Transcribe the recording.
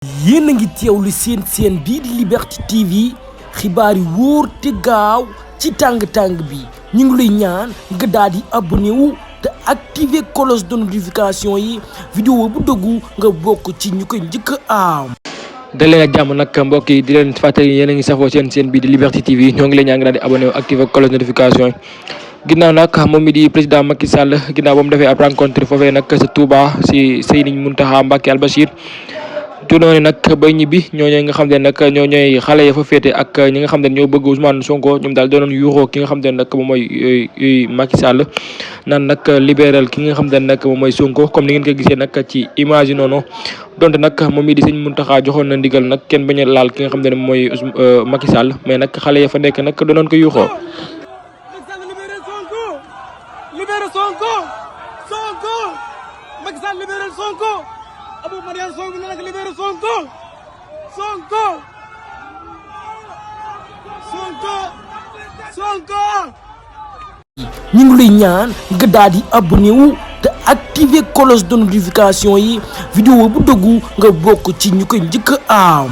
yéen a ngi teewlu seen bii di Liberté TV xibaar yi wóor te gaaw ci tàng-tàng bi ñu ngi lay ñaan nga daal di abonné wu te activer cloche de notification yi vidéo bu dëggu nga bokk ci ñu koy njëkk a am. daleen ak jàmm nag mbokk yi di leen fàttali yéen a ngi safoo seen bii di Liberté TV ñoo ngi leen ñaan nga daal di abonné wu activer cloche de notification yi. ginnaaw nag moom mi di président Macky Sall ginnaaw ba mu defee ab rencontre foofee nag sa Touba si Serigne Mountakha Mbacké Al Bachir tunooni nag bay ñibbi ñooñu nga xam ne nag ñoo ñooy xale ya fa féete ak ñi nga xam ne ñoo bëgg Ousmane Sonko ñoom daal doonoon yuuxoo ki nga xam ne nag moom mooy Macky Sall naan nag libéral ki nga xam ne nag moom mooy Sonko comme ni ngeen ko gisee nag ci image yi noonu donte nag moom mi di sëñ Mountakha joxoon na ndigal nag kenn bañ a laal ki nga xam ne moom mooy Macky Sall mais nag xale ya fa nekk nag doonoon ko yuuxoo. Libérez Sonko Sonko Macky Sall libérez Sonko Abou Mariane Sonko ne nag libérez Sonko Sonko Sonko Sonko ñu ngi lay ñaan nga daal di abonné wu te activer cloche de notification yi vidéo bu dëggu nga bokk ci ñu koy njëkk a am.